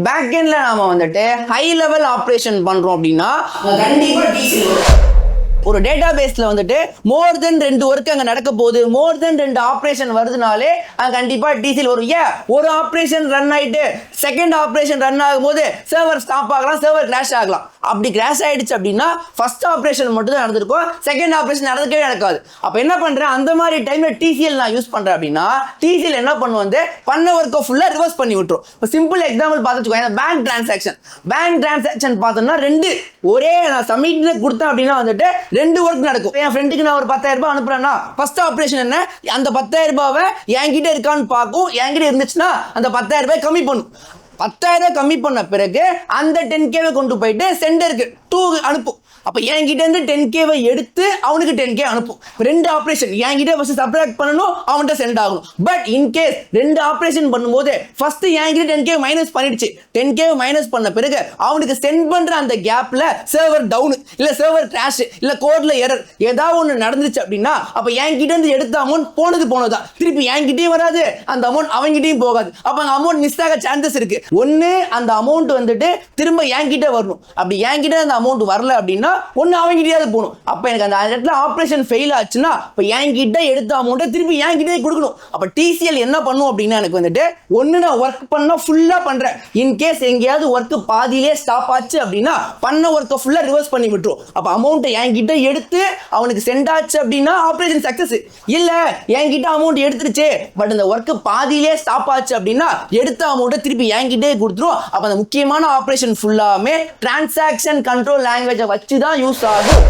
Back எண்ட்ல நாம வந்துட்டு ஹை லெவல் ஆப்ரேஷன் பண்றோம் அப்படின்னா கண்டிப்பா டிசிஎல் ஒரு டேட்டா பேஸ்ல வந்துட்டு மோர் தென் 2 ஒர்க் அங்க நடக்க போகுது, மோர் தென் 2 ஆப்ரேஷன் வருதுனாலே கண்டிப்பா டிசிஎல் வரும். ஒரு ஆப்ரேஷன் ரன் ஆயிட்டு செகண்ட் ஆப்ரேஷன் ரன் ஆகும் போது சர்வர் ஸ்டாப் ஆகலாம், சர்வர் கிராஷ் ஆகலாம். அப்படி கிராஷ் ஆயிடுச்சு அப்படின்னா ஃபர்ஸ்ட் ஆப்ரேஷன் மட்டும் தான் நடந்திருக்கும், செகண்ட் ஆப்ரேஷன் நடக்கவே நடக்காது. அப்ப என்ன பண்றேன், அந்த மாதிரி டைம்ல டிசிஎல் நான் யூஸ் பண்றேன் அப்படின்னா டிசிஎல் என்ன பண்ணும் வந்து பண்ண ஒர்க்கை ஃபுல்லா ரிவர்ஸ் பண்ணி விட்டுரும். இப்போ சிம்பிள் எக்ஸாம்பிள் பார்த்துக்கோங்க, பேங்க் டிரான்சாக்ஷன் பார்த்தோம்னா ஒரே நான் சப்மிட்னு கொடுத்தேன் அப்படின்னா வந்துட்டு 2 ஒர்க் நடக்கும். என் ஃப்ரெண்டுக்கு நான் ஒரு 10,000 ரூபாய் அனுப்புறேன்னா ஃபர்ஸ்ட் ஆப்ரேஷன் என்ன, அந்த 10,000 ரூபாவை என்கிட்ட இருக்கான்னு பார்க்கும். என்கிட்ட இருந்துச்சுன்னா அந்த 10,000 ரூபாய் கம்மி பண்ணும். 10,000 கம்மி பண்ண பிறகு அந்த 10K கொண்டு போயிட்டு சென்டருக்கு 2 அனுப்பும். அப்ப என்கிட்ட இருந்து 10K எடுத்து அவனுக்கு 10K அனுப்பும். 2 ஆப்ரேஷன் என்கிட்ட ஃபர்ஸ்ட் சப்ட்ராக்ட் பண்ணணும், அவன்கிட்ட சென்ட் ஆகணும். பட் இன் கேஸ் 2 ஆப்ரேஷன் பண்ணும்போது ஃபர்ஸ்ட் என்கிட்ட 10K மைனஸ் பண்ணிடுச்சு, 10K மைனஸ் பண்ண பிறகு அவனுக்கு சென்ட் பண்ற அந்த கேப்ல சர்வர் டவுன் இல்ல சர்வர் கிராஷ் இல்ல கோட்ல எரர் ஏதாவது ஒன்று நடந்துச்சு அப்படின்னா அப்ப என்கிட்ட இருந்து எடுத்த அமௌண்ட் போனதுதான், திருப்பி என்கிட்டயும் வராது, அந்த அமௌண்ட் அவங்ககிட்டயும் போகாது. அப்ப அந்த அமௌண்ட் மிஸ் ஆக சான்சஸ் இருக்கு. ஒன்னு அந்த அமௌண்ட் வந்துட்டு திரும்ப என்கிட்ட வரணும், அப்படி என்கிட்ட அந்த அமௌண்ட் வரல அப்படின்னா ஒன்னு அவங்கிட்டே போகணும். அப்ப எனக்கு அந்த இடத்துல ஆப்ரேஷன் ஃபெயில் ஆச்சுன்னா இப்ப என்கிட்ட எடுத்த அமௌண்ட்டை திருப்பி என்கிட்டே கொடுக்கணும். அப்ப டிசிஎல் என்ன பண்ணும் அப்படின்னா எனக்கு வந்துட்டு ஒன்னு நான் ஒர்க் பண்ணா ஃபுல்லா பண்றேன், இன்கேஸ் எங்கேயாவது ஒர்க் பாதியிலே ஸ்டாப் ஆச்சு அப்படின்னா பண்ண ஒர்க்கை ஃபுல்லா ரிவர்ஸ் பண்ணி விட்டுரும். அப்ப அமௌண்ட்டை என்கிட்ட எடுத்து அவனுக்கு சென்ட் ஆச்சு அப்படின்னா ஆப்ரேஷன் சக்சஸ். இல்ல என்கிட்ட அமௌண்ட் எடுத்துருச்சு பட் அந்த ஒர்க் பாதியிலே ஸ்டாப் ஆச்சு அப்படின்னா எடுத்த அமௌண்ட்டை திருப்பி என்கிட்டே கொடுத்துரும். அப்ப அந்த முக்கியமான ஆப்ரேஷன் ஃபுல்லாமே டிரான்சாக்ஷன் கண்ட்ரோல் லாங்குவேஜை வச்சு தான் யூஸ் ஆகும்.